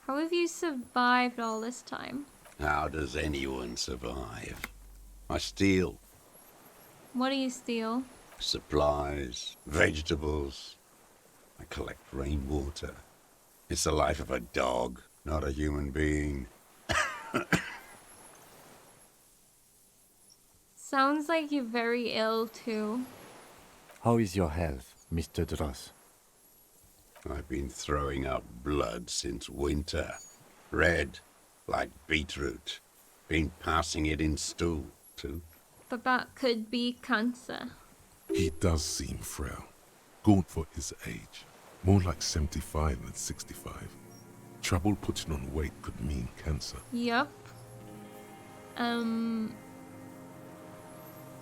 How have you survived all this time? How does anyone survive? I steal. What do you steal? Supplies, vegetables. I collect rainwater. It's the life of a dog, not a human being. Sounds like you're very ill too. How is your health, Mr. Dross? I've been throwing up blood since winter. Red, like beetroot. Been passing it in stool, too. But that could be cancer. He does seem frail. Gaunt for his age. More like 75 than 65. Trouble putting on weight could mean cancer. Yup.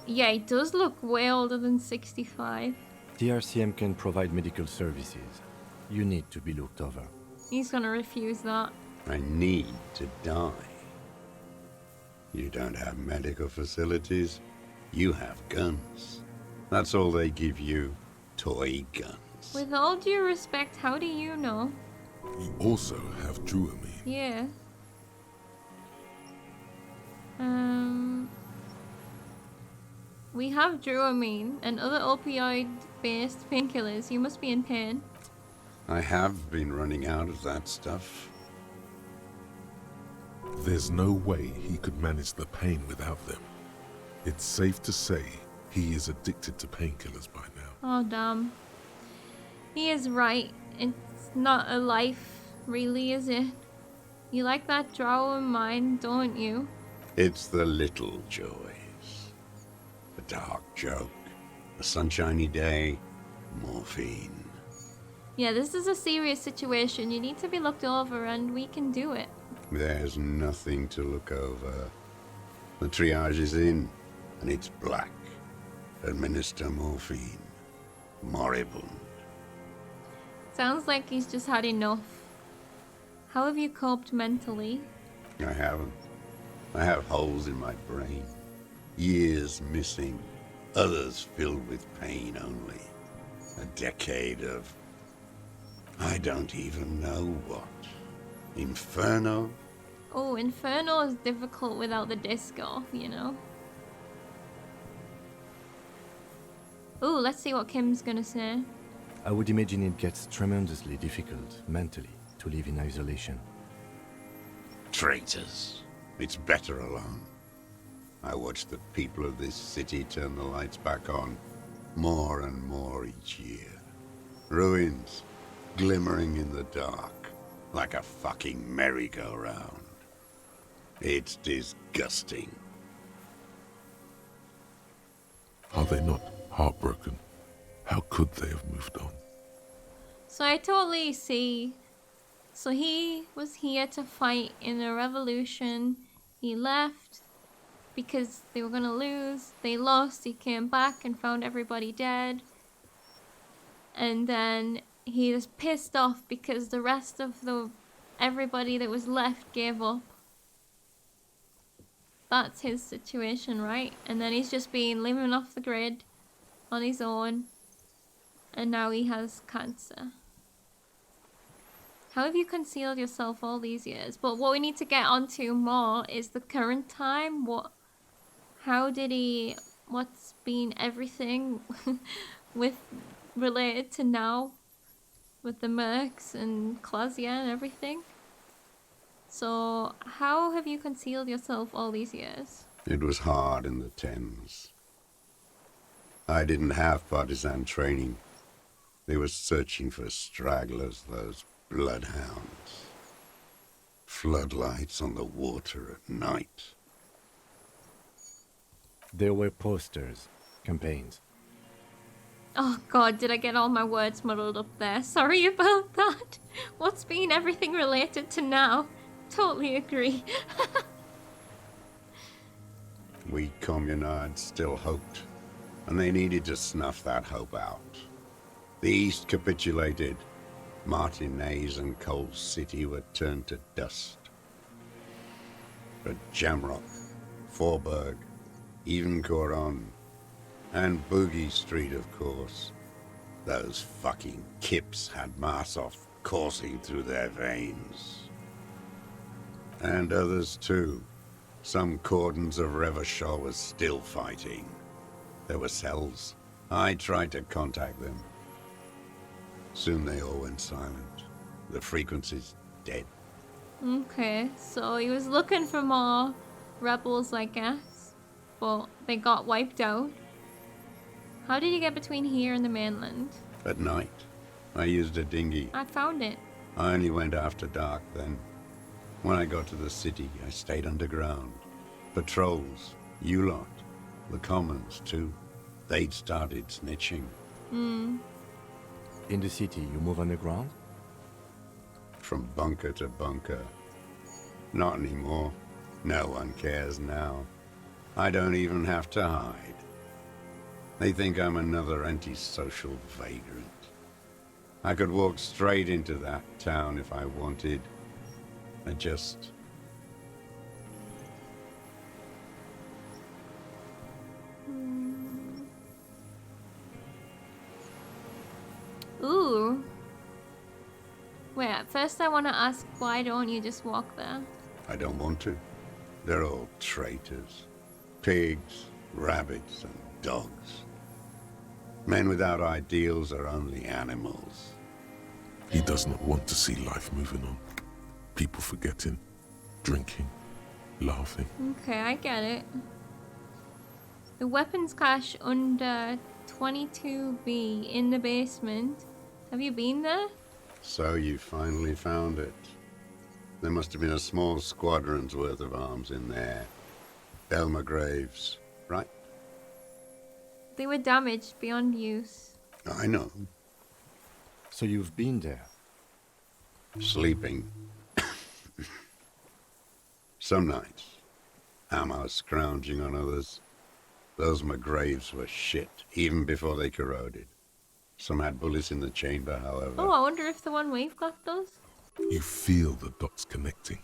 Yeah, he does look way older than 65. TRCM can provide medical services. You need to be looked over. He's gonna refuse that. I need to die. You don't have medical facilities. You have guns. That's all they give you. Toy guns. With all due respect, how do you know? You also have Druamine. Yeah. We have Druamine and other opioid-based painkillers. You must be in pain. I have been running out of that stuff. There's no way he could manage the pain without them. It's safe to say he is addicted to painkillers by now. Oh, damn. He is right. It's not a life, really, is it? You like that drow of mine, don't you? It's the little joys. A dark joke. A sunshiny day. Morphine. Yeah, this is a serious situation. You need to be looked over, and we can do it. There's nothing to look over. The triage is in, and it's black. Administer morphine. Moribund. Sounds like he's just had enough. How have you coped mentally? I haven't. I have holes in my brain. Years missing. Others filled with pain only. A decade of... I don't even know what. Inferno? Oh, Inferno is difficult without the disco, you know? Oh, let's see what Kim's gonna say. I would imagine it gets tremendously difficult, mentally, to live in isolation. Traitors. It's better alone. I watch the people of this city turn the lights back on more and more each year. Ruins, glimmering in the dark, like a fucking merry-go-round. It's disgusting. Are they not heartbroken? How could they have moved on? So I totally see. So he was here to fight in a revolution. He left because they were gonna lose. They lost. He came back and found everybody dead. And then he was pissed off because the rest of everybody that was left gave up. That's his situation, right? And then he's just been living off the grid on his own. And now he has cancer. How have you concealed yourself all these years? But what we need to get onto more is the current time. What's been everything related to now with the Mercs and Clausia and everything. So how have you concealed yourself all these years? It was hard in the Thames. I didn't have partisan training. They were searching for stragglers, those bloodhounds. Floodlights on the water at night. There were posters, campaigns. Oh god, did I get all my words muddled up there? Sorry about that. What's been everything related to now? Totally agree. We communards still hoped, and they needed to snuff that hope out. The East capitulated. Martinez and Coal City were turned to dust. But Jamrock, Forburg, even Coron, and Boogie Street, of course. Those fucking kips had Marsov coursing through their veins. And others too. Some cordons of Revachol was still fighting. There were cells. I tried to contact them. Soon they all went silent. The frequency's dead. Okay, so he was looking for more rebels, I guess. But they got wiped out. How did you get between here and the mainland? At night, I used a dinghy. I found it. I only went after dark then. When I got to the city, I stayed underground. Patrols, you lot, the commons too. They'd started snitching. Hmm. In the city, you move underground? From bunker to bunker. Not anymore. No one cares now. I don't even have to hide. They think I'm another antisocial vagrant. I could walk straight into that town if I wanted. I just... Ooh. Wait, at first I want to ask, why don't you just walk there? I don't want to. They're all traitors. Pigs, rabbits, and dogs. Men without ideals are only animals. He does not want to see life moving on. People forgetting, drinking, laughing. Okay, I get it. The weapons cache under 22B in the basement. Have you been there? So you finally found it. There must have been a small squadron's worth of arms in there. Elmer Graves, right? They were damaged beyond use. I know. So you've been there? Sleeping. Some nights. Ammo scrounging on others. Those McGraves were shit, even before they corroded. Some had bullets in the chamber, however. Oh, I wonder if the one we've got does. You feel the dots connecting.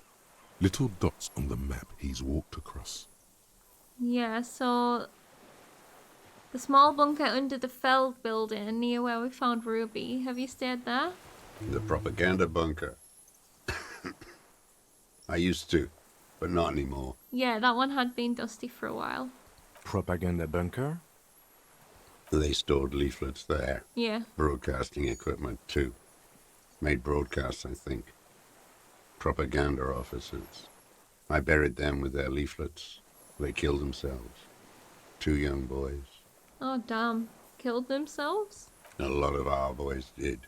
Little dots on the map he's walked across. Yeah, so the small bunker under the Feld building near where we found Ruby. Have you stayed there? The propaganda bunker. I used to, but not anymore. Yeah, that one had been dusty for a while. Propaganda bunker? They stored leaflets there. Yeah. Broadcasting equipment, too. Made broadcasts, I think. Propaganda officers. I buried them with their leaflets. They killed themselves. 2 young boys. Oh, damn. Killed themselves? A lot of our boys did.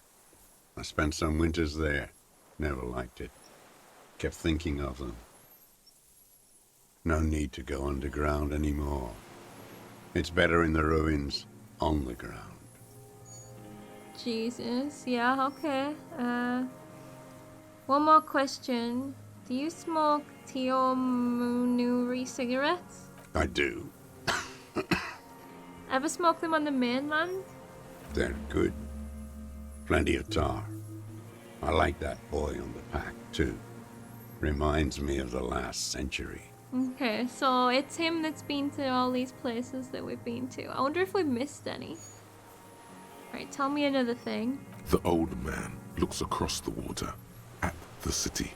I spent some winters there. Never liked it. Kept thinking of them. No need to go underground anymore. It's better in the ruins, on the ground. Jesus. Yeah, okay. One more question. Do you smoke Teomunuri cigarettes? I do. Ever smoke them on the mainland? They're good. Plenty of tar. I like that boy on the pack, too. Reminds me of the last century. Okay, so it's him that's been to all these places that we've been to. I wonder if we missed any. Right, tell me another thing. The old man looks across the water at the city,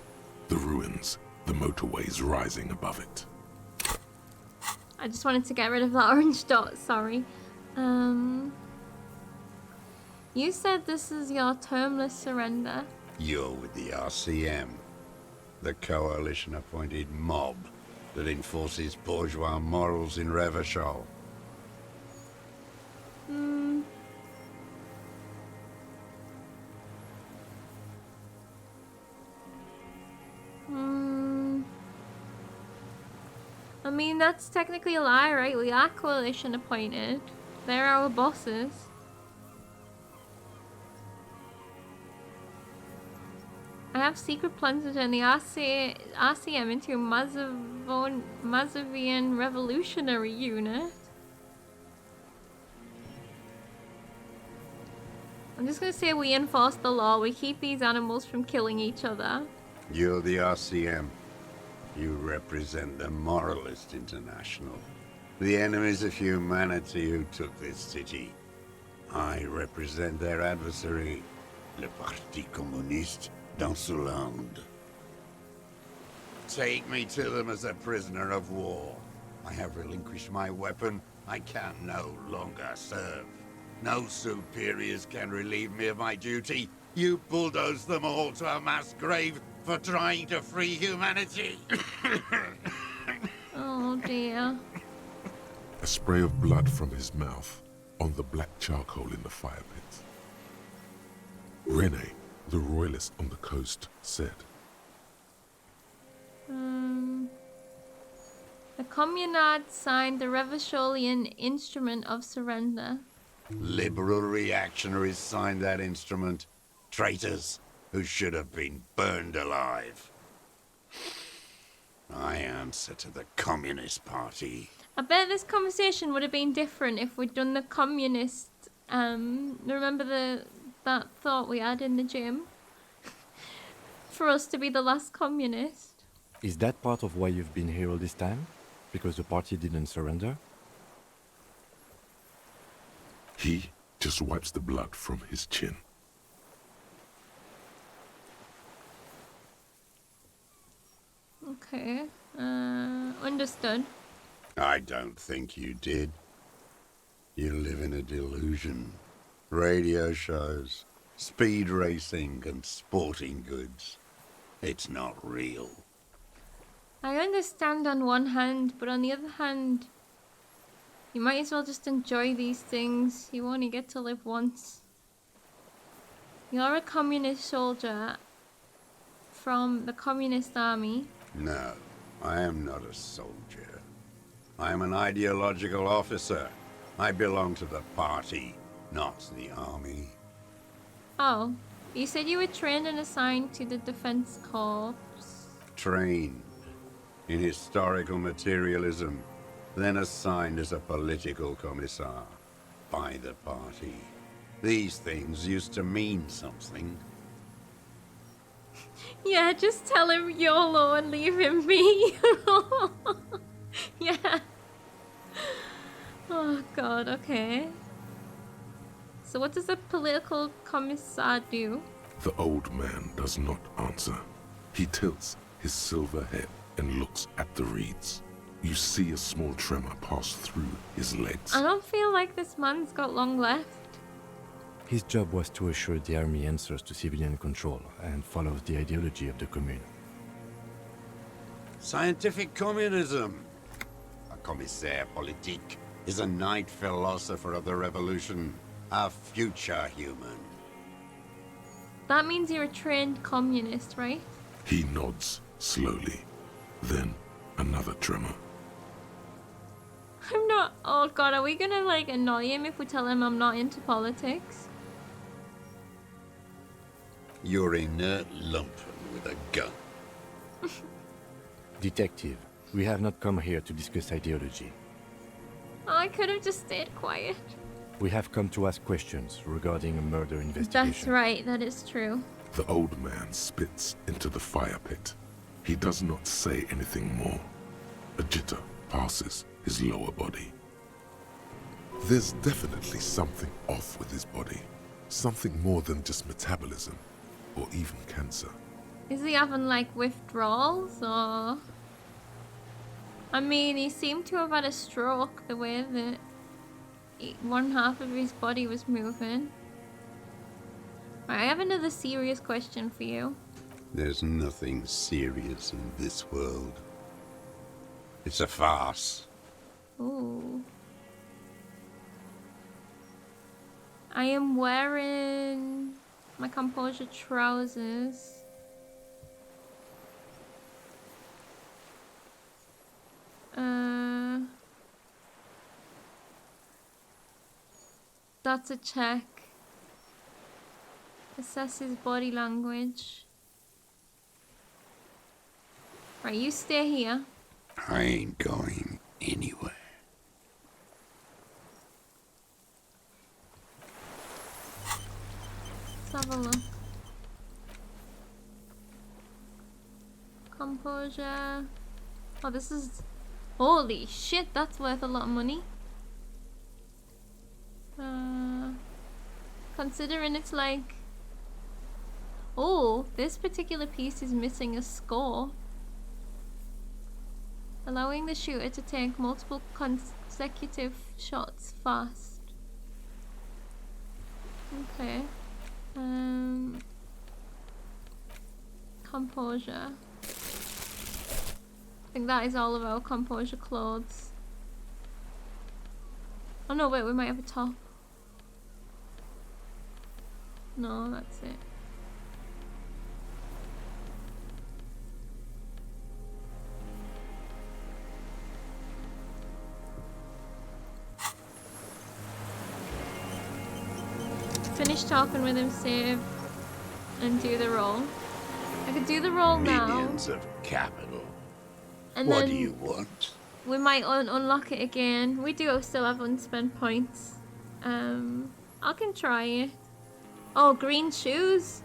the ruins, the motorways rising above it. I just wanted to get rid of that orange dot, sorry. You said this is your termless surrender. You're with the RCM, the coalition-appointed mob that enforces bourgeois morals in Revachol. I mean, that's technically a lie, right? We are coalition appointed. They're our bosses. I have secret plans to turn the RCM into a Mazovian revolutionary unit. I'm just gonna say we enforce the law. We keep these animals from killing each other. You're the RCM. You represent the Moralist International, the enemies of humanity who took this city. I represent their adversary, le Parti Communiste dans ce land. take me to them as a prisoner of war. I have relinquished my weapon. I can no longer serve. No superiors can relieve me of my duty. You bulldoze them all to a mass grave for trying to free humanity. Oh dear. A spray of blood from his mouth on the black charcoal in the fire pit. Rene, the royalist on the coast, said, The Communard signed the Revacholian Instrument of Surrender. Liberal reactionaries signed that instrument. Traitors who should have been burned alive. I answer to the Communist Party. I bet this conversation would have been different if we'd done the communist. Remember that thought we had in the gym? For us to be the last communist. Is that part of why you've been here all this time? Because the party didn't surrender? he just wipes the blood from his chin. Okay, understood. I don't think you did. You live in a delusion. Radio shows, speed racing and sporting goods. It's not real. I understand on one hand, but on the other hand, you might as well just enjoy these things. You only get to live once. You're a communist soldier from the communist army. No, I am not a soldier. I am an ideological officer. I belong to the party, not the army. Oh, you said you were trained and assigned to the Defense Corps. Trained in historical materialism, then assigned as a political commissar by the party. These things used to mean something. Yeah, just tell him YOLO and leave him be. Yeah. Oh god, okay. So what does a political commissar do? The old man does not answer. He tilts his silver head and looks at the reeds. You see a small tremor pass through his legs. I don't feel like this man's got long left. His job was to assure the army answers to civilian control and follows the ideology of the Commune. Scientific communism. A commissaire politique is a knight philosopher of the revolution, a future human. That means you're a trained communist, right? He nods slowly. Then another tremor. I'm not. Oh god, are we gonna like annoy him if we tell him I'm not into politics? You're inert lump with a gun. Detective, we have not come here to discuss ideology. Oh, I could have just stayed quiet. We have come to ask questions regarding a murder investigation. That's right, that is true. The old man spits into the fire pit. He does not say anything more. A jitter passes his lower body. There's definitely something off with his body. Something more than just metabolism, or even cancer. Is he having like withdrawals or... I mean, he seemed to have had a stroke the way that one half of his body was moving. Right, I have another serious question for you. There's nothing serious in this world. It's a farce. Ooh. I am wearing my composure trousers. That's a check. Assess his body language. Right, you stay here. I ain't going anywhere. Let's have a look. Composure. Oh, this is... Holy shit, that's worth a lot of money. Considering it's like... Oh, this particular piece is missing a score. allowing the shooter to take multiple consecutive shots fast. Okay. Composure. I think that is all of our composure clothes. Oh no, wait, we might have a top. No, that's it. Finish talking with him, save, and do the roll. I could do the roll now. Minions of capital. And What then do you want? we might unlock it again. We do still have unspent points. I can try it. Oh, green shoes.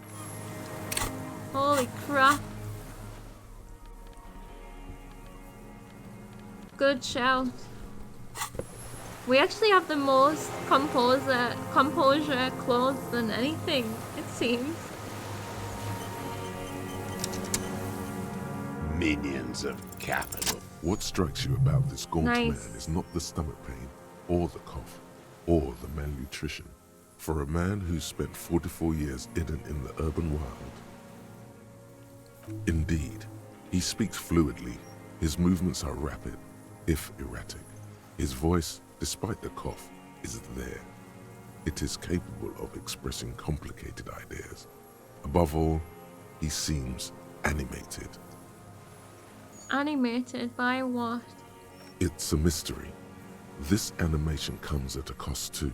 Holy crap. Good shout. We actually have the most composure clothes than anything, it seems. Minions of capital. What strikes you about this gaunt Nice. man is not the stomach pain, or the cough, or the malnutrition. For a man who's spent 44 years in and in the urban wild. Indeed, he speaks fluidly. His movements are rapid, if erratic. His voice, despite the cough, is there. It is capable of expressing complicated ideas. Above all, he seems animated. Animated by what? It's a mystery. This animation comes at a cost too.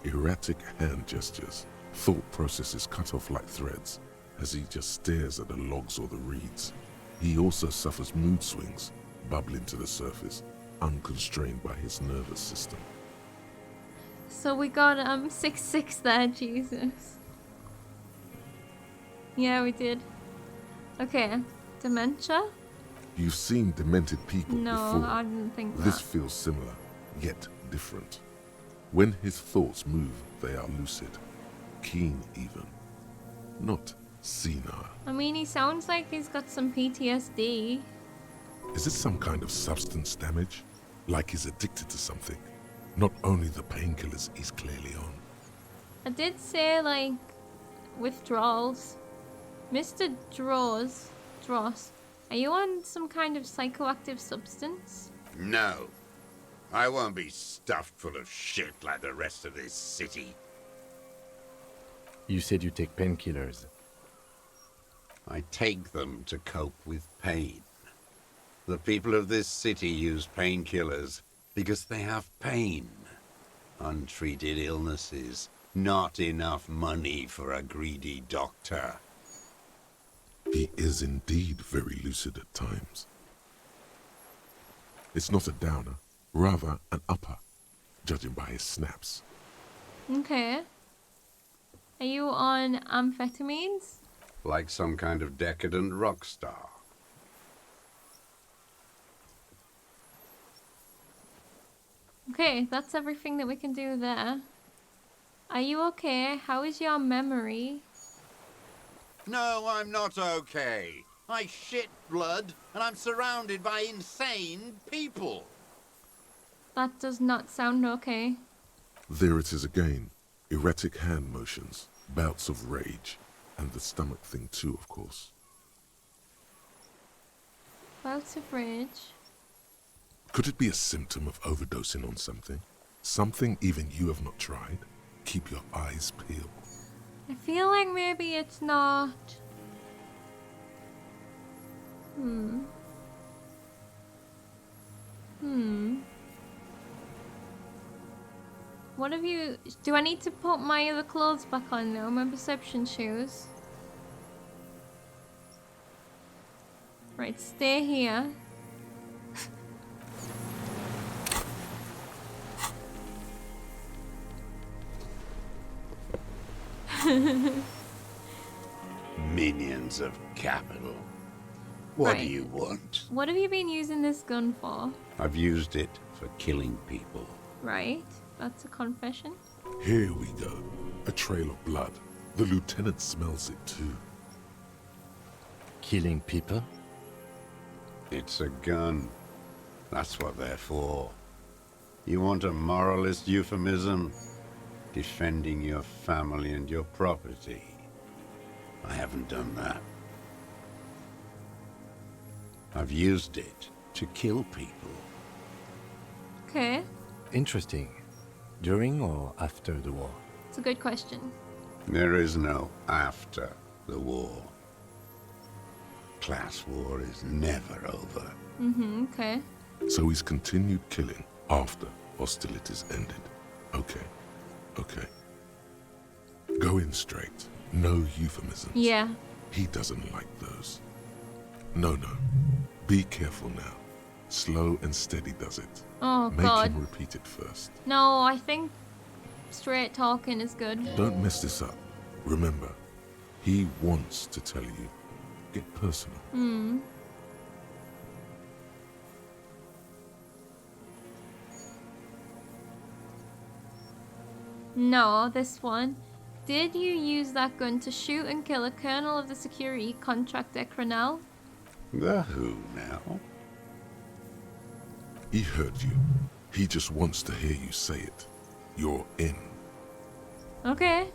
Erratic hand gestures, thought processes cut off like threads, as he just stares at the logs or the reeds. He also suffers mood swings, bubbling to the surface, unconstrained by his nervous system. So we got 6-6 there, Jesus. Yeah, we did. Okay, dementia? You've seen demented people No, before. I didn't think that. This feels similar, yet different. When his thoughts move, they are lucid, keen even, not senile. I mean, he sounds like he's got some PTSD. Is it some kind of substance damage? Like he's addicted to something? Not only the painkillers he's clearly on. I did say, like, withdrawals. Mr. Dross, are you on some kind of psychoactive substance? No. I won't be stuffed full of shit like the rest of this city. You said you take painkillers. I take them to cope with pain. The people of this city use painkillers because they have pain. Untreated illnesses, not enough money for a greedy doctor. He is indeed very lucid at times. It's not a downer, rather an upper, judging by his snaps. Okay. Are you on amphetamines? Like some kind of decadent rock star. Okay, that's everything that we can do there. Are you okay? How is your memory? No, I'm not okay. I shit blood, and I'm surrounded by insane people. That does not sound okay. There it is again, erratic hand motions, bouts of rage, and the stomach thing too, of course. Bouts of rage. Could it be a symptom of overdosing on something? Something even you have not tried? Keep your eyes peeled. I feel like maybe it's not. What have you... Do I need to put my other clothes back on now? My perception shoes? Right, stay here. Minions of capital. What do Right. you want? What have you been using this gun for? I've used it for killing people. Right, that's a confession. Here we go. A trail of blood. The lieutenant smells it too. Killing people? It's a gun. That's what they're for. You want a moralist euphemism? Defending your family and your property. I haven't done that. I've used it to kill people. Okay, Interesting. During or after the war? it's a good question. There is no after the war. Class war is never over. Okay. So he's continued killing after hostilities ended. Okay. Okay. Go in straight. No euphemisms. Yeah. He doesn't like those. No. Be careful now. Slow and steady does it. Oh, Make God. him repeat it first. No, I think straight talking is good. Don't mess this up. Remember, he wants to tell you. Get personal. No, this one. Did you use that gun to shoot and kill a colonel of the security contractor Crenell? The who now? He heard you. He just wants to hear you say it. You're in. Okay.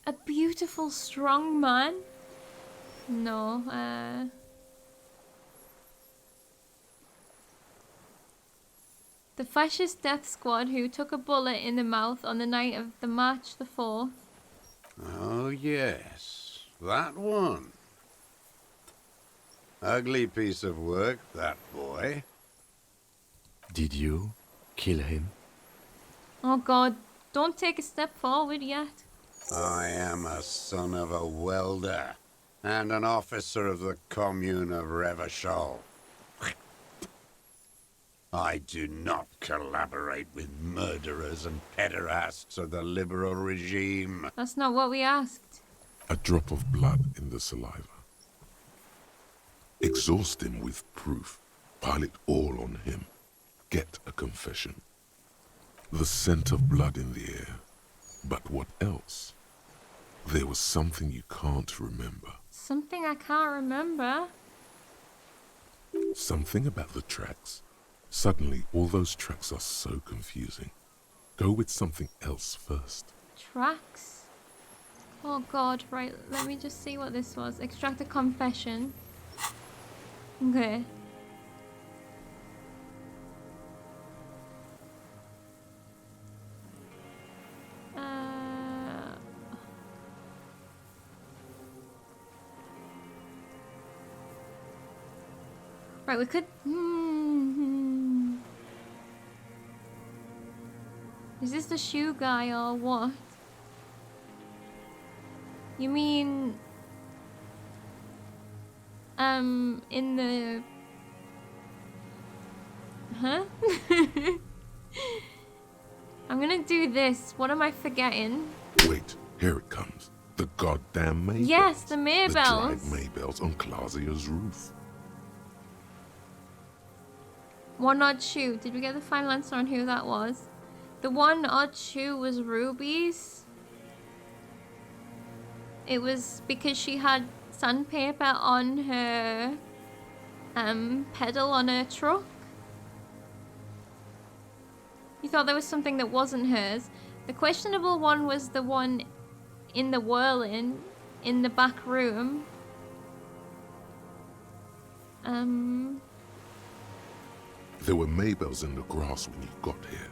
A beautiful, strong man? No, the fascist death squad who took a bullet in the mouth on the night of the March the 4th. Oh yes, that one. Ugly piece of work, that boy. Did you kill him? Oh God, don't take a step forward yet. I am a son of a welder and an officer of the commune of Revachol. I do not collaborate with murderers and pederasts of the liberal regime. That's not what we asked. A drop of blood in the saliva. Exhaust him with proof. Pile it all on him. Get a confession. The scent of blood in the air. But what else? There was something you can't remember. Something I can't remember. Something about the tracks. Suddenly, all those tracks are so confusing. Go with something else first. Tracks. Oh God, right, let me just see what this was. Extract a confession. Okay. Right, we could... Is this the shoe guy or what? You mean... in the... Huh? I'm gonna do this. What am I forgetting? Wait, here it comes. The goddamn Maybells. Yes, the The Maybells. dried Maybells on Clausia's roof. One odd shoe. Did we get the final answer on who that was? The one odd shoe was Ruby's. It was because she had sandpaper on her pedal on her truck. You thought there was something that wasn't hers. The questionable one was the one in the whirling in the back room. There were Maybells in the grass when you got here.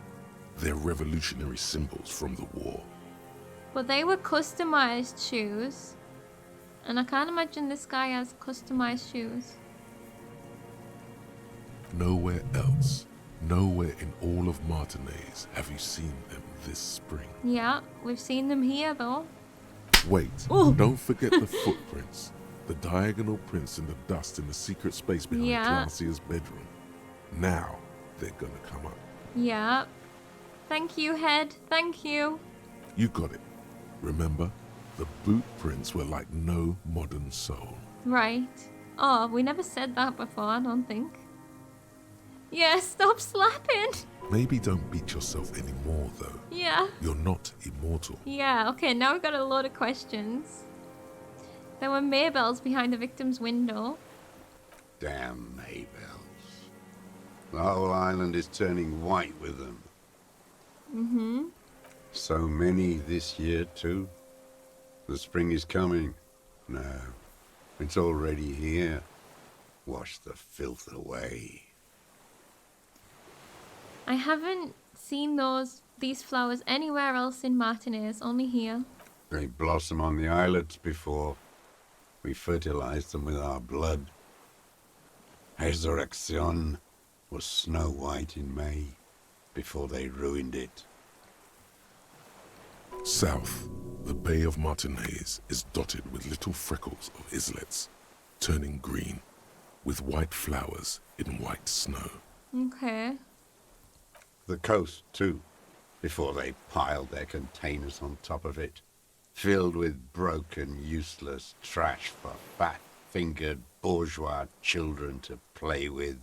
They're revolutionary symbols from the war. But they were customized shoes. And I can't imagine this guy has customized shoes. Nowhere else, nowhere in all of Martinez have you seen them this spring. Yeah, we've seen them here though. Wait, Ooh. don't forget the footprints. The diagonal prints in the dust in the secret space behind Yeah. Clausia's bedroom. Now they're gonna come up. Yeah. Thank you, Head. Thank you. You got it. Remember, the boot prints were like no modern soul. Right. Oh, we never said that before, I don't think. Yeah, stop slapping. Maybe don't beat yourself anymore, though. Yeah. You're not immortal. Yeah, okay, now we've got a load of questions. There were Maybells behind the victim's window. Damn Maybells. The whole island is turning white with them. Mm-hmm. So many this year, too. The spring is coming. No, it's already here. Wash the filth away. I haven't seen these flowers anywhere else in Martinez, only here. They blossom on the islets before. We fertilize them with our blood. Resurrection was snow white in May, before they ruined it. South, the Bay of Martinez is dotted with little freckles of islets, turning green, with white flowers in white snow. Okay. The coast, too, before they piled their containers on top of it, filled with broken, useless trash for fat-fingered bourgeois children to play with.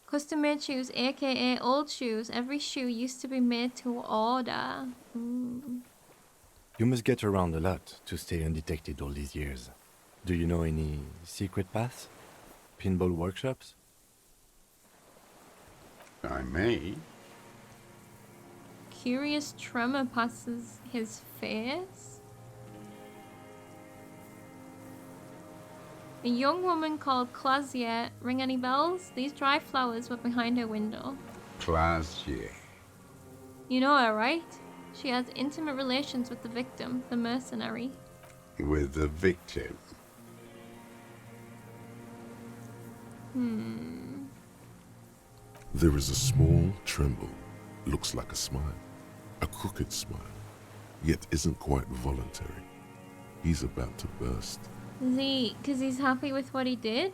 Custom-made shoes, aka old shoes. Every shoe used to be made to order. You must get around a lot to stay undetected all these years. Do you know any secret paths? Pinball workshops? I may. Curious tremor passes his face. A young woman called Clazier. Ring any bells? These dry flowers were behind her window. Classier. You know her, right? She has intimate relations with the victim, the mercenary. With the victim. There is a small tremble, looks like a smile, a crooked smile, yet isn't quite voluntary. He's about to burst. Is he, because he's happy with what he did?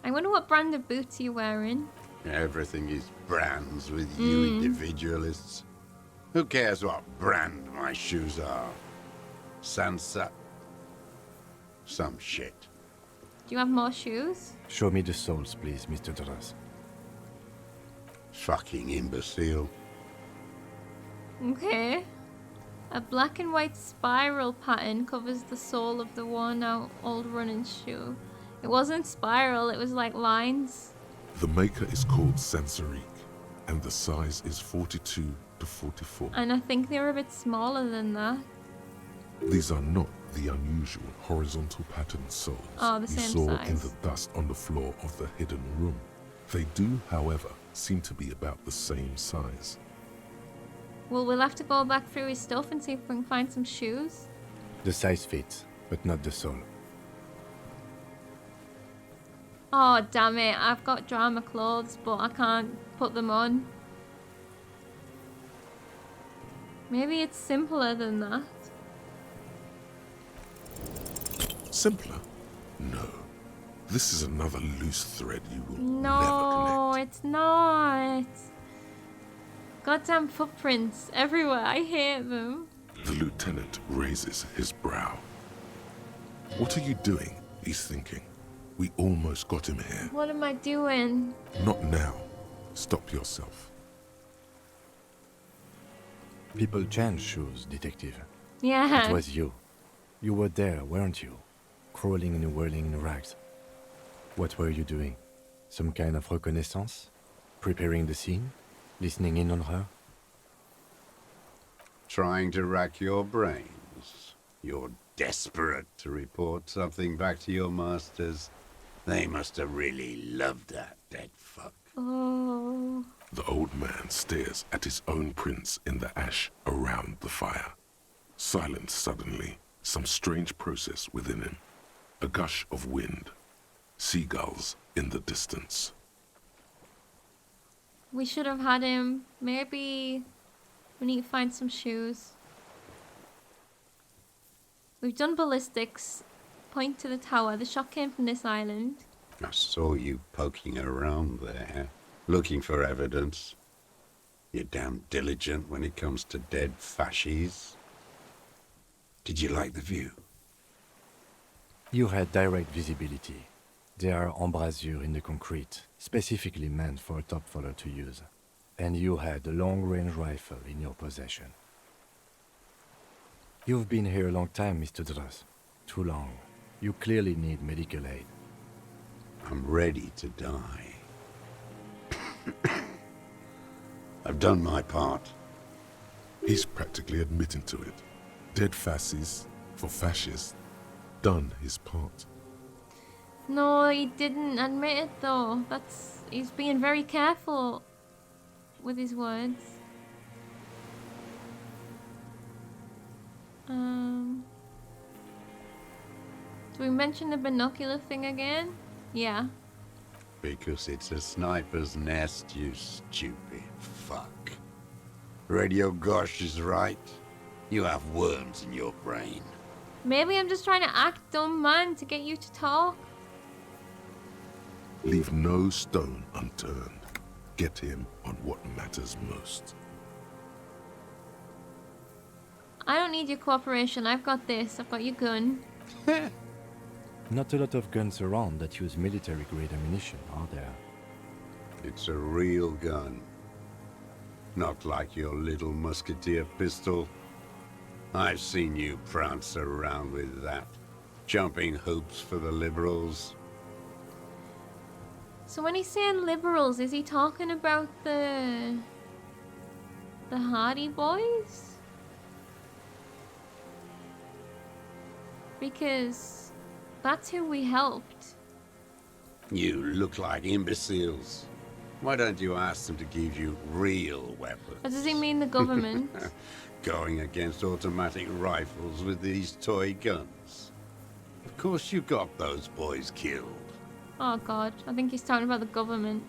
I wonder what brand of boots you're wearing. Everything is brands with you individualists. Who cares what brand my shoes are? Sansa. Some shit. Do you have more shoes? Show me the soles, please, Mr. Duras. Fucking imbecile. Okay. A black and white spiral pattern covers the sole of the worn-out old running shoe. It wasn't spiral, it was like lines. The maker is called Sansarique, and the size is 42 to 44. And I think they were a bit smaller than that. These are not the unusual horizontal pattern soles Oh, the you same saw size. in the dust on the floor of the hidden room. They do, however, seem to be about the same size. Well, we'll have to go back through his stuff and see if we can find some shoes. The size fits, but not the sole. Oh, damn it. I've got drama clothes, but I can't put them on. Maybe it's simpler than that. Simpler? No. This is another loose thread you will No, never connect. it's not. Goddamn footprints everywhere. I hate them. The lieutenant raises his brow. What are you doing? He's thinking. We almost got him here. What am I doing? Not now. Stop yourself. People change shoes, detective. Yeah. It was you. You were there, weren't you? Crawling and whirling in rags. What were you doing? Some kind of reconnaissance? Preparing the scene? Listening in on her? Trying to rack your brains. You're desperate to report something back to your masters. They must have really loved that dead fuck. Oh. The old man stares at his own prints in the ash around the fire. Silent suddenly, some strange process within him. A gush of wind. Seagulls in the distance. We should have had him. Maybe we need to find some shoes. We've done ballistics. Point to the tower. The shot came from this island. I saw you poking around there, looking for evidence. You're damn diligent when it comes to dead fascies. Did you like the view? You had direct visibility. There are embrasures in the concrete, specifically meant for a top follower to use. And you had a long-range rifle in your possession. You've been here a long time, Mr. Dross. Too long. You clearly need medical aid. I'm ready to die. I've done my part. He's practically admitting to it. Dead fascists for fascists. Done his part. No, he didn't admit it though. He's being very careful with his words. Do we mention the binocular thing again? Yeah. Because it's a sniper's nest, you stupid fuck. Radio Gosh is right. You have worms in your brain. Maybe I'm just trying to act dumb, man, to get you to talk. Leave no stone unturned. Get him on what matters most. I don't need your cooperation. I've got this. I've got your gun. Not a lot of guns around that use military-grade ammunition, are there? It's a real gun. Not like your little musketeer pistol. I've seen you prance around with that. Jumping hoops for the liberals. So when he's saying liberals, is he talking about the Hardy Boys? Because that's who we helped. You look like imbeciles. Why don't you ask them to give you real weapons? Or does he mean the government? Going against automatic rifles with these toy guns. Of course you got those boys killed. Oh god, I think he's talking about the government.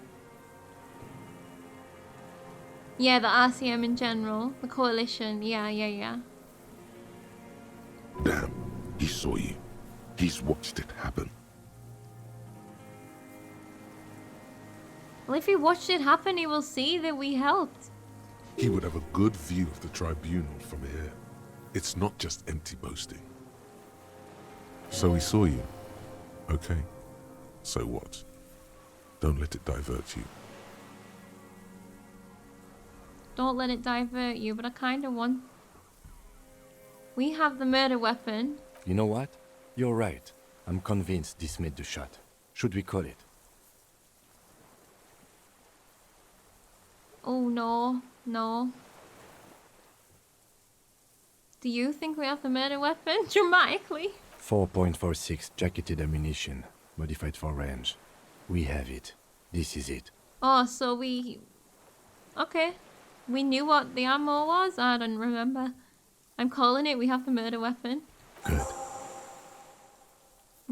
Yeah, the RCM in general. The coalition. Yeah. Damn, he saw you. He's watched it happen. Well, if he watched it happen, he will see that we helped. He would have a good view of the tribunal from here. It's not just empty boasting. So he saw you. Okay. So what? Don't let it divert you. Don't let it divert you, but I kind of want... We have the murder weapon. You know what? You're right. I'm convinced this made the shot. Should we call it? Oh no. Do you think we have the murder weapon? Dramatically. 4.46 jacketed ammunition, modified for range. We have it. This is it. Oh, so we... Okay. We knew what the ammo was? I don't remember. I'm calling it. We have the murder weapon. Good.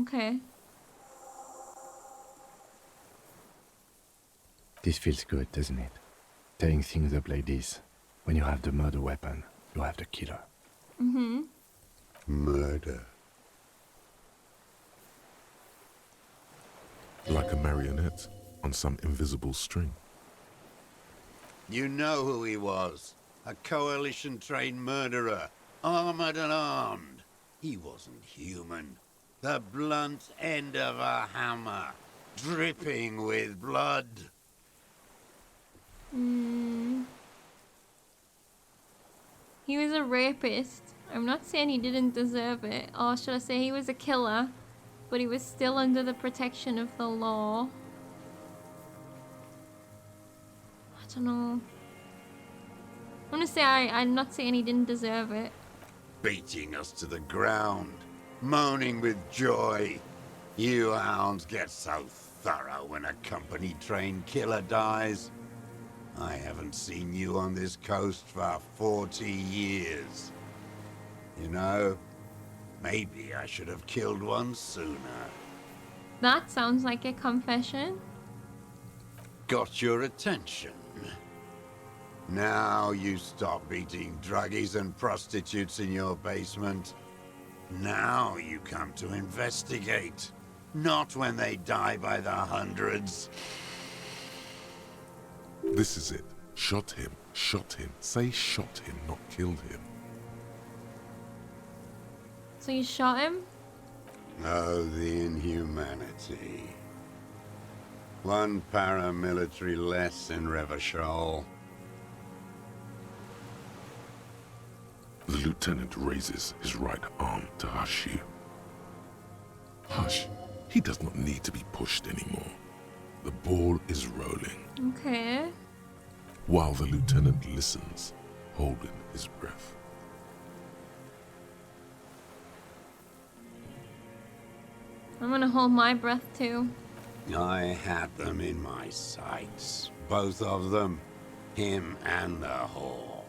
Okay. This feels good, doesn't it? Tearing things up like this. When you have the murder weapon, you have the killer. Mm-hmm. Murder. Like a marionette on some invisible string. You know who he was. A coalition-trained murderer. Armored and armed. He wasn't human. The blunt end of a hammer. Dripping with blood. He was a rapist. I'm not saying he didn't deserve it. Or should I say he was a killer, but he was still under the protection of the law. I don't know. I'm gonna say I'm not saying he didn't deserve it. Beating us to the ground. Moaning with joy. You hounds get so thorough when a company-trained killer dies. I haven't seen you on this coast for 40 years. You know, maybe I should have killed one sooner. That sounds like a confession. Got your attention. Now you stop beating druggies and prostitutes in your basement. Now you come to investigate. Not when they die by the hundreds. This is it. Shot him. Shot him. Say shot him, not killed him. So you shot him? Oh, the inhumanity. One paramilitary less in Revachol. The lieutenant raises his right arm to hush you. Hush. He does not need to be pushed anymore. The ball is rolling. Okay. While the lieutenant listens, holding his breath. I'm gonna hold my breath too. I had them in my sights. Both of them. Him and the whore.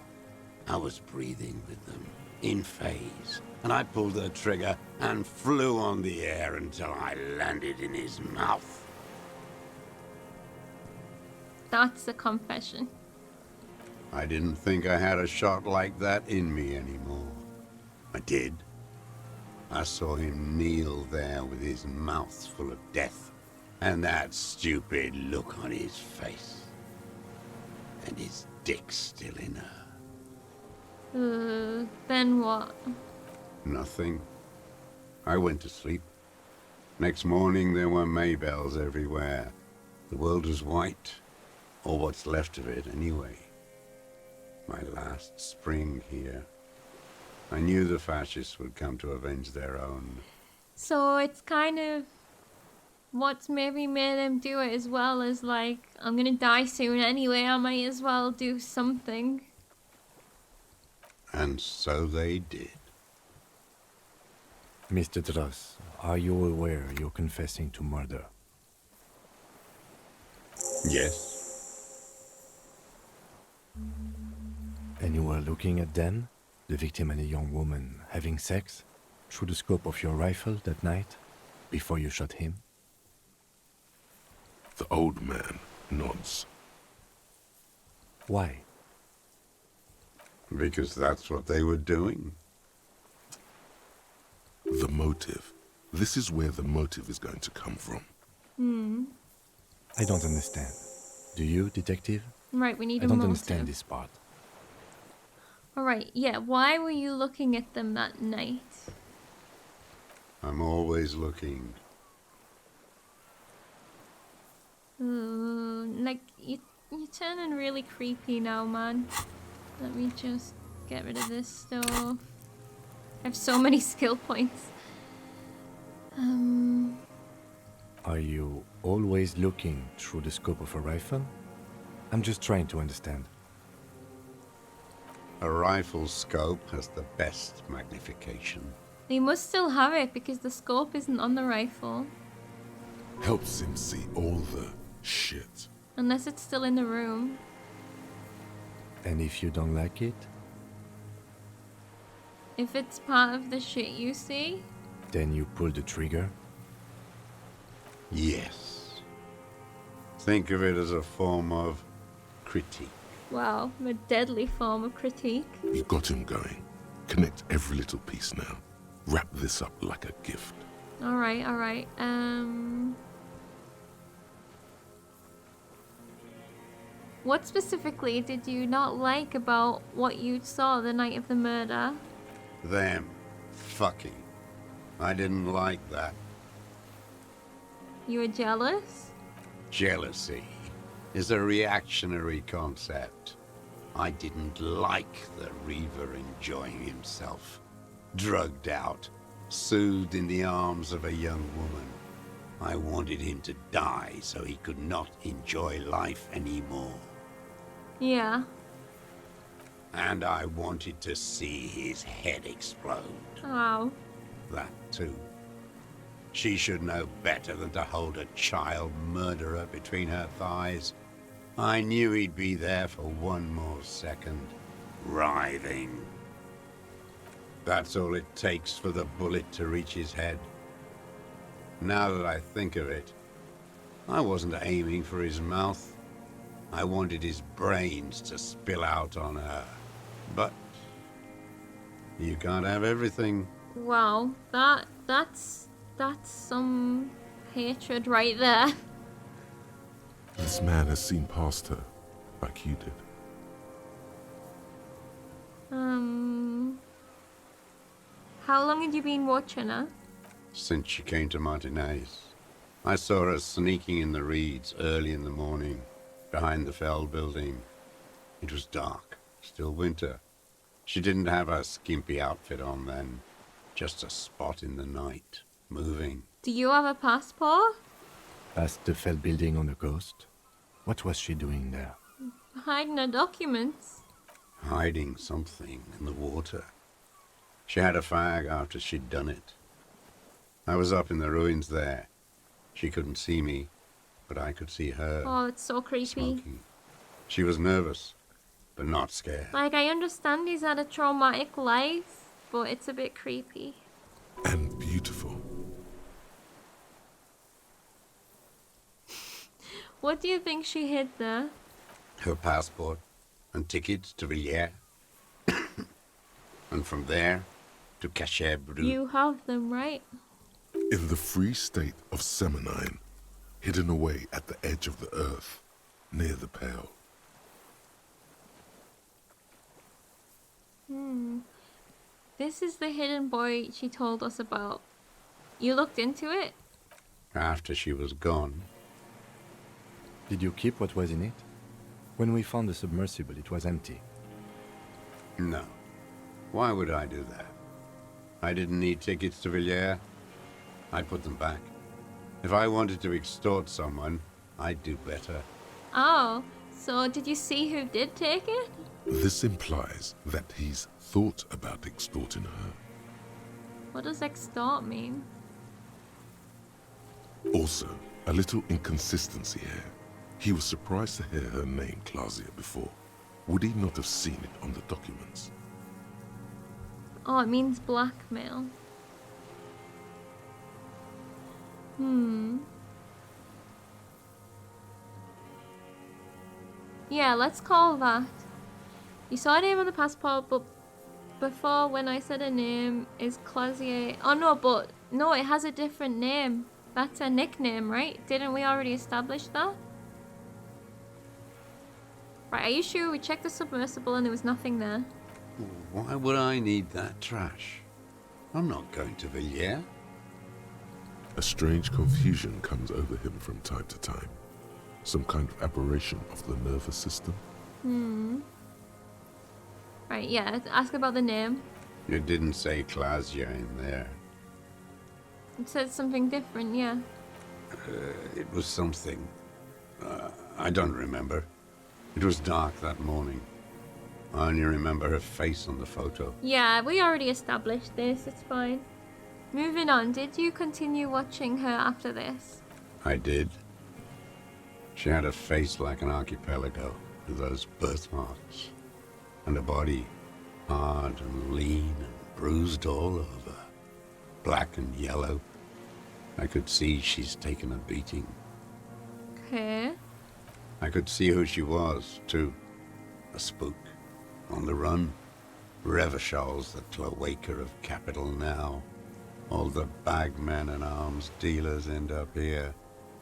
I was breathing with them, in phase, and I pulled the trigger and flew on the air until I landed in his mouth. That's a confession. I didn't think I had a shot like that in me anymore. I did. I saw him kneel there with his mouth full of death, and that stupid look on his face. And his dick still in her. Then what? Nothing. I went to sleep. Next morning there were Maybells everywhere. The world was white, or what's left of it anyway. My last spring here. I knew the fascists would come to avenge their own. So it's kind of what's maybe made him do it as well as like, I'm gonna die soon anyway, I might as well do something. And so they did. Mr. Dross, are you aware you're confessing to murder? Yes. And you were looking at Dan, the victim and a young woman, having sex through the scope of your rifle that night, before you shot him? The old man nods. Why? Because that's what they were doing. The motive. This is where the motive is going to come from. I don't understand. Do you, detective? Right, we need I a don't motive. understand this part. Alright, yeah, why were you looking at them that night? I'm always looking. Like, you're turning really creepy now, man. Let me just get rid of this stuff. I have so many skill points. Are you always looking through the scope of a rifle? I'm just trying to understand. A rifle scope has the best magnification. They must still have it because the scope isn't on the rifle. Helps him see all the shit. Unless it's still in the room. And if you don't like it, If it's part of the shit you see. then you pull the trigger? Yes. Think of it as a form of critique. Wow, a deadly form of critique. You've got him going. Connect every little piece now. Wrap this up like a gift. Alright, alright. What specifically did you not like about what you saw the night of the murder? Them fucking. I didn't like that. You were jealous? Jealousy is a reactionary concept. I didn't like the Reaver enjoying himself. Drugged out, soothed in the arms of a young woman. I wanted him to die so he could not enjoy life anymore. Yeah. And I wanted to see his head explode. Wow. That too. She should know better than to hold a child murderer between her thighs. I knew he'd be there for one more second, writhing. That's all it takes for the bullet to reach his head. Now that I think of it, I wasn't aiming for his mouth. I wanted his brains to spill out on her. But you can't have everything. Wow. That's some hatred right there. This man has seen past her, like you did. How long had you been watching her? since she came to Martinez. I saw her sneaking in the reeds early in the morning, behind the Fell building. It was dark, still winter. She didn't have her skimpy outfit on then, just a spot in the night, moving. Do you have a passport? Past the Fell building on the coast? What was she doing there? Hiding her documents. Hiding something in the water. She had a fag after she'd done it. I was up in the ruins there. She couldn't see me, but I could see her. Oh, it's so creepy. Smoking. She was nervous, but not scared. Like, I understand he's had a traumatic life, but it's a bit creepy. And beautiful. What do you think she hid there? Her passport and tickets to Villiers. And from there to Cachet Brut. You have them, right? In the free state of Seminine, hidden away at the edge of the earth, near the Pale. This is the hidden boy she told us about. You looked into it? After she was gone, Did you keep what was in it? When we found the submersible, it was empty. no. Why would I do that? I didn't need tickets to Villiers. I'd put them back. If I wanted to extort someone, I'd do better. Oh, so did you see who did take it? This implies that he's thought about extorting her. What does extort mean? Also, a little inconsistency here. He was surprised to hear her name Clausia before. Would he not have seen it on the documents? Oh, it means blackmail. Yeah, let's call that. You saw a name on the passport, but before when I said a name is Clausier. Oh no, but no, it has a different name. That's a nickname, right? Didn't we already establish that? Right, are you sure we checked the submersible and there was nothing there? Why would I need that trash? I'm not going to Villiers. A strange confusion comes over him from time to time. Some kind of aberration of the nervous system. Right, yeah, ask about the name. You didn't say Clausia in there. It says something different, yeah. It was something. I don't remember. It was dark that morning. I only remember her face on the photo. Yeah, we already established this, it's fine. Moving on, did you continue watching her after this? I did. She had a face like an archipelago with those birthmarks. And a body hard and lean and bruised all over. Black and yellow. I could see she's taken a beating. Okay. I could see who she was, too. A spook. On the run. Revachol's the cloaca of capital now. All the bagmen and arms dealers end up here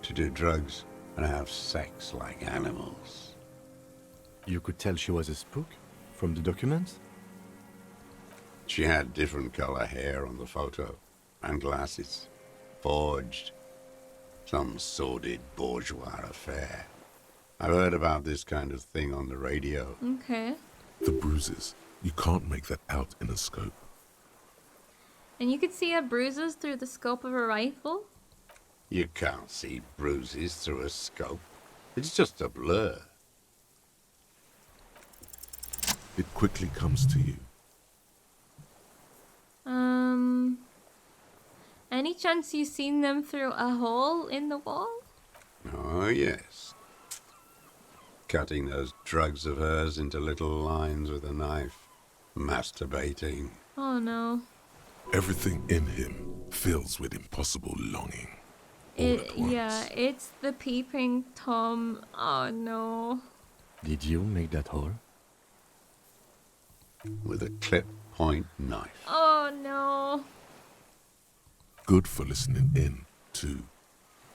to do drugs and have sex like animals. You could tell she was a spook? From the documents? She had different color hair on the photo, and glasses. Forged. Some sordid bourgeois affair. I've heard about this kind of thing on the radio. Okay. The bruises. You can't make that out in a scope. And you could see her bruises through the scope of a rifle? You can't see bruises through a scope. It's just a blur. It quickly comes to you. Any chance you've seen them through a hole in the wall? Oh, yes. Cutting those drugs of hers into little lines with a knife. Masturbating. Oh no. Everything in him fills with impossible longing. All at once. Yeah, it's the peeping Tom. Oh no. Did you make that hole? With a clip point knife. Oh no. Good for listening in, too.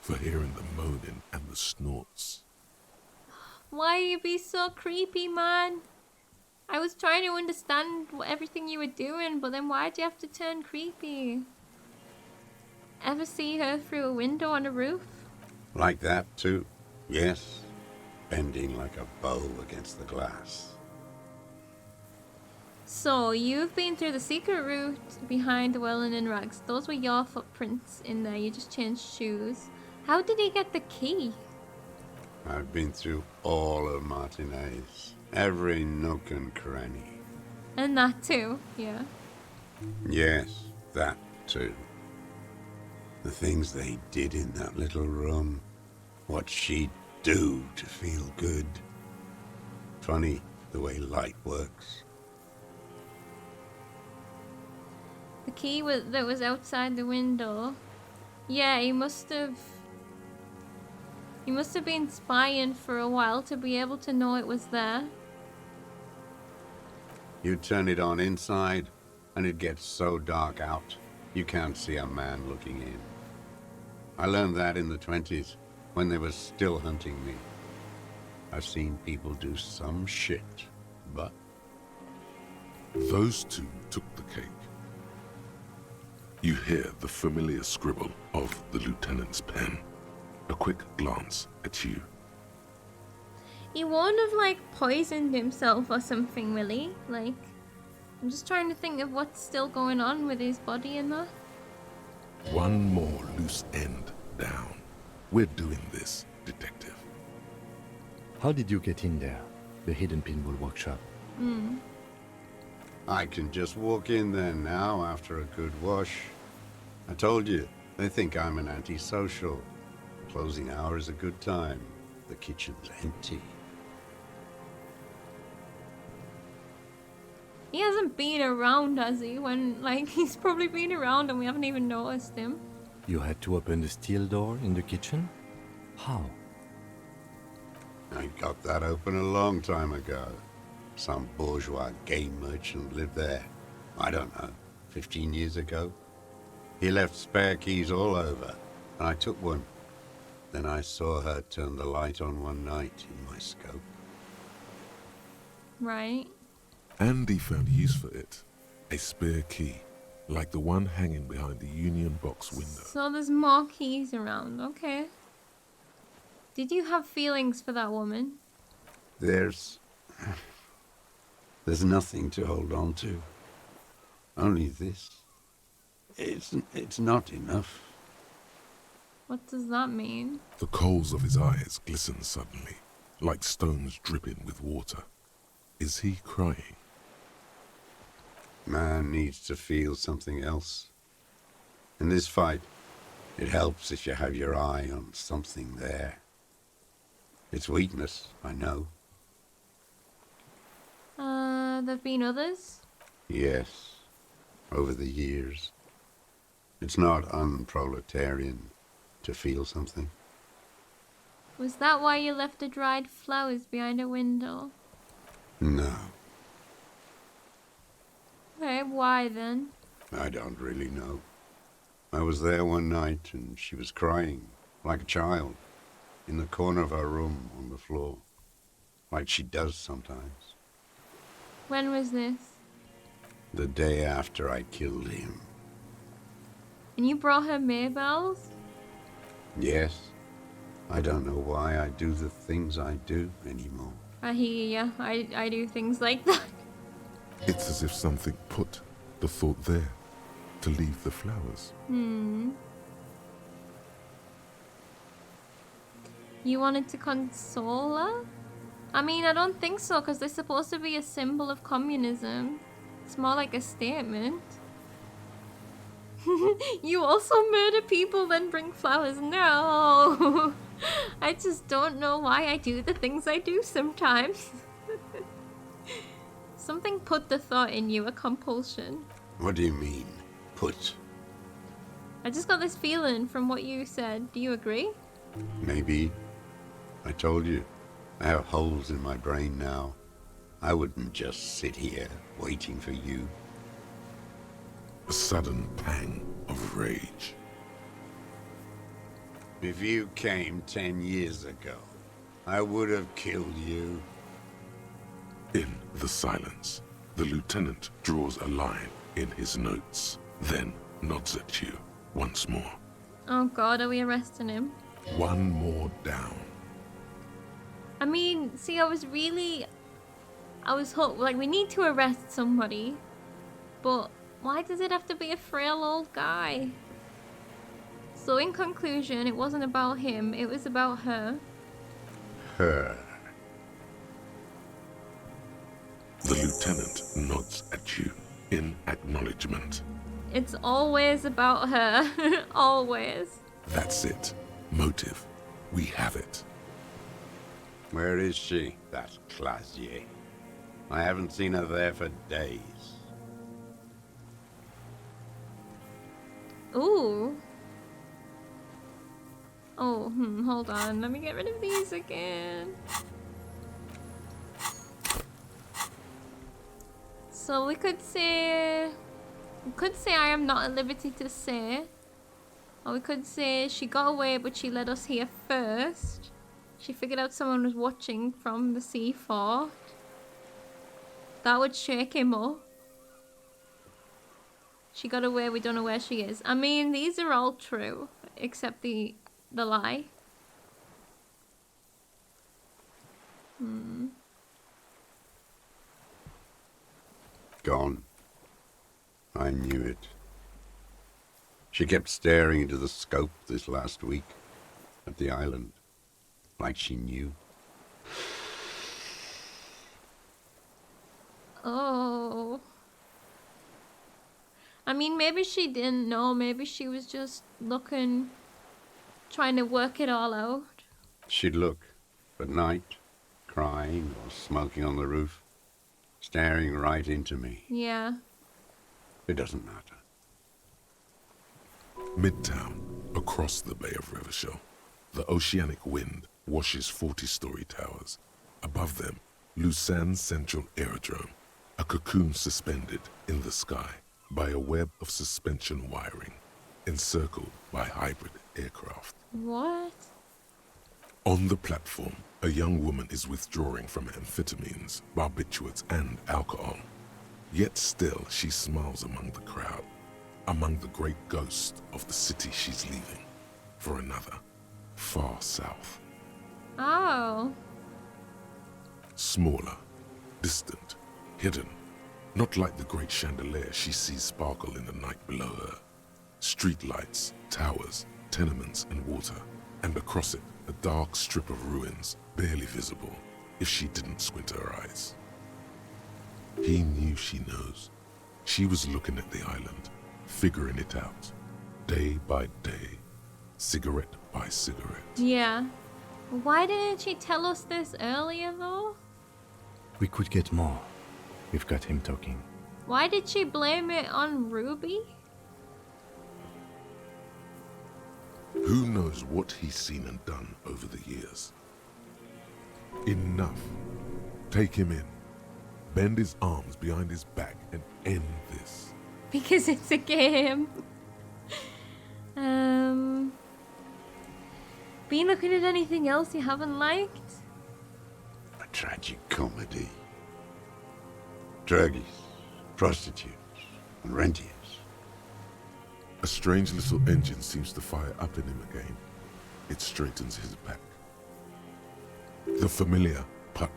For hearing the moaning and the snorts. Why you be so creepy, man? I was trying to understand everything you were doing, but then why'd you have to turn creepy? Ever see her through a window on a roof? Like that, too. Yes. Bending like a bow against the glass. So, you've been through the secret route behind the well and in rugs. Those were your footprints in there. You just changed shoes. How did he get the key? I've been through all of Martinez. Every nook and cranny. And that too, yeah. Yes, that too. The things they did in that little room. What she'd do to feel good. Funny the way light works. The key that was outside the window. Yeah, he must have been spying for a while to be able to know it was there. You turn it on inside, and it gets so dark out, you can't see a man looking in. I learned that in the 20s, when they were still hunting me. I've seen people do some shit, but... Those two took the cake. You hear the familiar scribble of the lieutenant's pen. A quick glance at you. He won't have, like, poisoned himself or something, will he? Like, I'm just trying to think of what's still going on with his body in there. One more loose end down. We're doing this, detective. How did you get in there? The hidden pinball workshop. I can just walk in there now after a good wash. I told you, they think I'm an antisocial. Closing hour is a good time. The kitchen's empty. He hasn't been around, has he? When, like, he's probably been around and we haven't even noticed him. You had to open the steel door in the kitchen? How? I got that open a long time ago. Some bourgeois game merchant lived there. I don't know, 15 years ago. He left spare keys all over, and I took one. Then I saw her turn the light on one night in my scope. Right. Andy found use for it. A spare key, like the one hanging behind the Union box window. So there's more keys around, okay. Did you have feelings for that woman? There's nothing to hold on to. Only this. It's not enough. What does that mean? The coals of his eyes glisten suddenly, like stones dripping with water. Is he crying? Man needs to feel something else. In this fight, it helps if you have your eye on something there. It's weakness, I know. There've been others? Yes, over the years. It's not unproletarian to feel something. Was that why you left the dried flowers behind a window? No, Okay, why then? I don't really know. I was there one night and she was crying, like a child, in the corner of her room on the floor, like she does sometimes. When was this? The day after I killed him. And you brought her Maybells? Yes, I don't know why I do the things I do anymore. I hear ya. I do things like that. It's as if something put the thought there to leave the flowers. You wanted to console her? I mean, I don't think so, because they're supposed to be a symbol of communism. It's more like a statement. You also murder people, then bring flowers. No! I just don't know why I do the things I do sometimes. Something put the thought in you, a compulsion. What do you mean, put? I just got this feeling from what you said. Do you agree? Maybe. I told you, I have holes in my brain now. I wouldn't just sit here waiting for you. A sudden pang of rage. If you came 10 years ago, I would have killed you. In the silence, the lieutenant draws a line in his notes, then nods at you once more. Oh god, are we arresting him? One more down. I mean, see, I was hooked. Like, we need to arrest somebody. But why does it have to be a frail old guy? So in conclusion, it wasn't about him, it was about her. Her. The lieutenant nods at you in acknowledgement. It's always about her. Always. That's it. Motive. We have it. Where is she, that Clasier? I haven't seen her there for days. Ooh. Oh, hold on. Let me get rid of these again. So we could say I am not at liberty to say. Or we could say she got away but she let us here first. She figured out someone was watching from the C4. That would shake him up. She got away, we don't know where she is. I mean, these are all true, except the lie. Gone. I knew it. She kept staring into the scope this last week at the island, like she knew. Oh. I mean, maybe she didn't know. Maybe she was just looking, trying to work it all out. She'd look at night, crying or smoking on the roof, staring right into me. Yeah. It doesn't matter. Midtown, across the Bay of Revachol, the oceanic wind washes 40-story towers. Above them, Lausanne's Central Aerodrome, a cocoon suspended in the sky by a web of suspension wiring, encircled by hybrid aircraft. What? On the platform, a young woman is withdrawing from amphetamines, barbiturates, and alcohol. Yet still she smiles among the crowd, among the great ghost of the city she's leaving, for another, far south. Oh. Smaller, distant, hidden, not like the great chandelier she sees sparkle in the night below her. Streetlights, towers, tenements, and water, and across it, a dark strip of ruins, barely visible, if she didn't squint her eyes. He knew she knows. She was looking at the island, figuring it out, day by day, cigarette by cigarette. Yeah. Why didn't she tell us this earlier, though? We could get more. We've got him talking. Why did she blame it on Ruby? Who knows what he's seen and done over the years? Enough. Take him in. Bend his arms behind his back and end this. Because it's a game. Been looking at anything else you haven't liked? A tragic comedy. Druggies, prostitutes, and rentiers. A strange little engine seems to fire up in him again. It straightens his back. The familiar put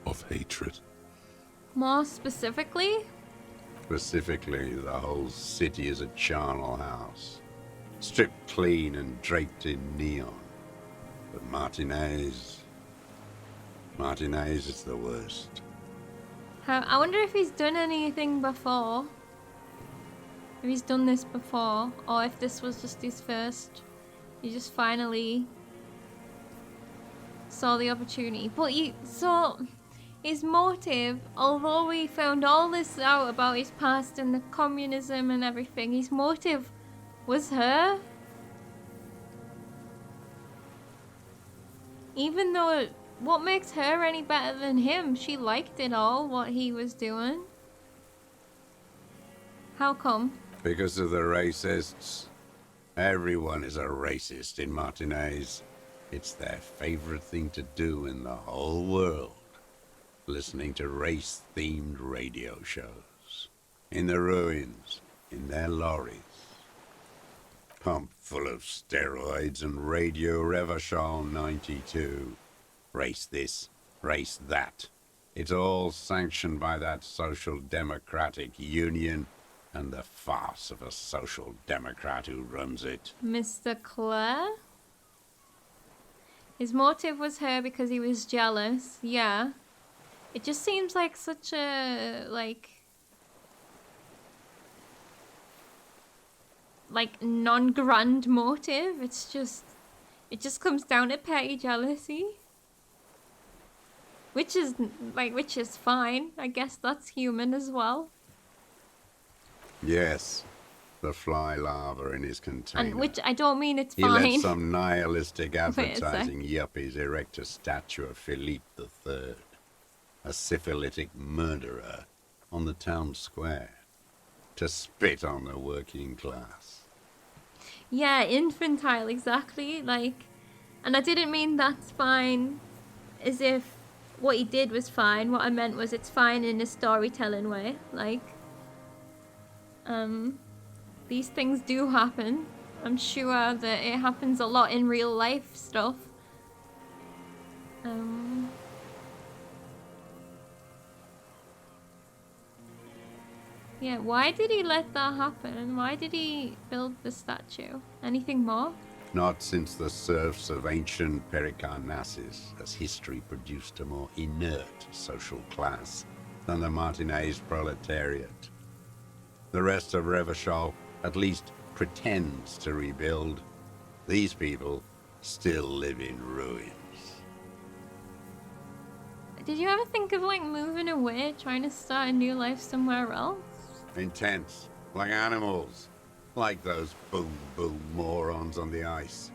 of hatred. More specifically? Specifically, the whole city is a charnel house. Stripped clean and draped in neon. But Martinez is the worst. I wonder if he's done anything before. If he's done this before, or if this was just his first. He just finally saw the opportunity. But so his motive, although we found all this out about his past and the communism and everything, his motive was her. Even though, what makes her any better than him? She liked it all, what he was doing. How come? Because of the racists. Everyone is a racist in Martinez. It's their favorite thing to do in the whole world. Listening to race-themed radio shows. In the ruins, in their lorries. Pumped full of steroids and Radio Revachol 92. Race this, race that. It's all sanctioned by that Social Democratic Union and the farce of a Social Democrat who runs it. Mr. Clare? His motive was her because he was jealous. Yeah. It just seems like such a, like non-grand motive. It just comes down to petty jealousy. Which is fine. I guess that's human as well. Yes, the fly larva in his container. And which I don't mean it's He fine. let some nihilistic Wait a sec. advertising yuppies erect a statue of Philippe III, a syphilitic murderer, on the town square, to spit on the working class. Yeah, infantile, exactly. Like, and I didn't mean that's fine as if what he did was fine. What I meant was it's fine in a storytelling way. Like, these things do happen. I'm sure that it happens a lot in real life stuff. Yeah, why did he let that happen? Why did he build the statue? Anything more? Not since the serfs of ancient Pericarnassus has history produced a more inert social class than the Martinez proletariat. The rest of Revachol at least pretends to rebuild. These people still live in ruins. Did you ever think of like moving away, trying to start a new life somewhere else? Intense, like animals. Like those boom-boom morons on the ice.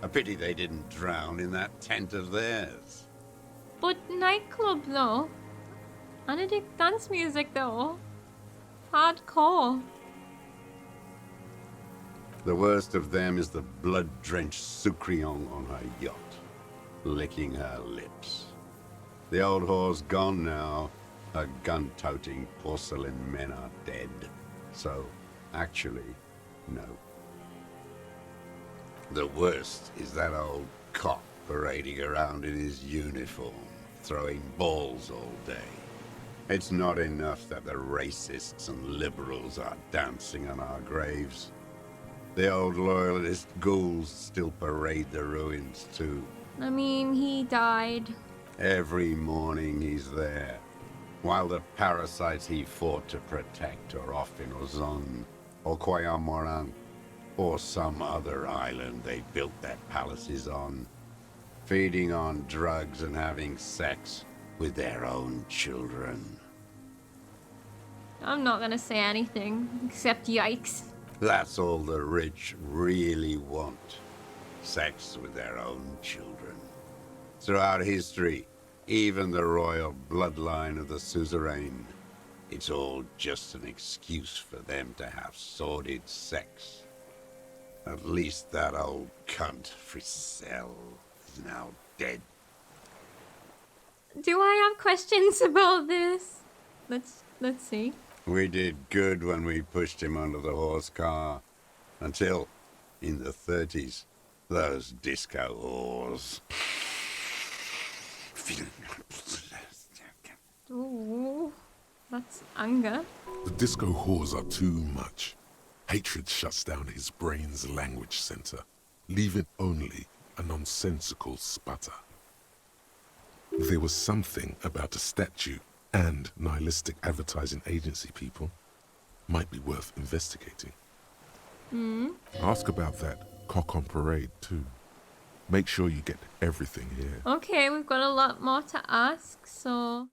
A pity they didn't drown in that tent of theirs. But nightclub though. And I dig dance music though. Hardcore. The worst of them is the blood-drenched Sucrion on her yacht, licking her lips. The old whore's gone now. Her gun-toting porcelain men are dead. So, actually, no. The worst is that old cop parading around in his uniform, throwing balls all day. It's not enough that the racists and liberals are dancing on our graves. The old loyalist ghouls still parade the ruins too. I mean, he died. Every morning he's there, while the parasites he fought to protect are off in Ozon, or Koyamorang, or some other island they built their palaces on, feeding on drugs and having sex with their own children. I'm not gonna say anything, except yikes. That's all the rich really want. Sex with their own children. Throughout history, even the royal bloodline of the suzerain, it's all just an excuse for them to have sordid sex. At least that old cunt, Frisell, is now dead. Do I have questions about this? Let's see. We did good when we pushed him under the horse car. Until, in the 30s, those disco whores. Ooh, that's anger. The disco whores are too much. Hatred shuts down his brain's language center, leaving only a nonsensical sputter. There was something about a statue and nihilistic advertising agency people might be worth investigating. Ask about that cock on parade too. Make sure you get everything here. Okay, we've got a lot more to ask, so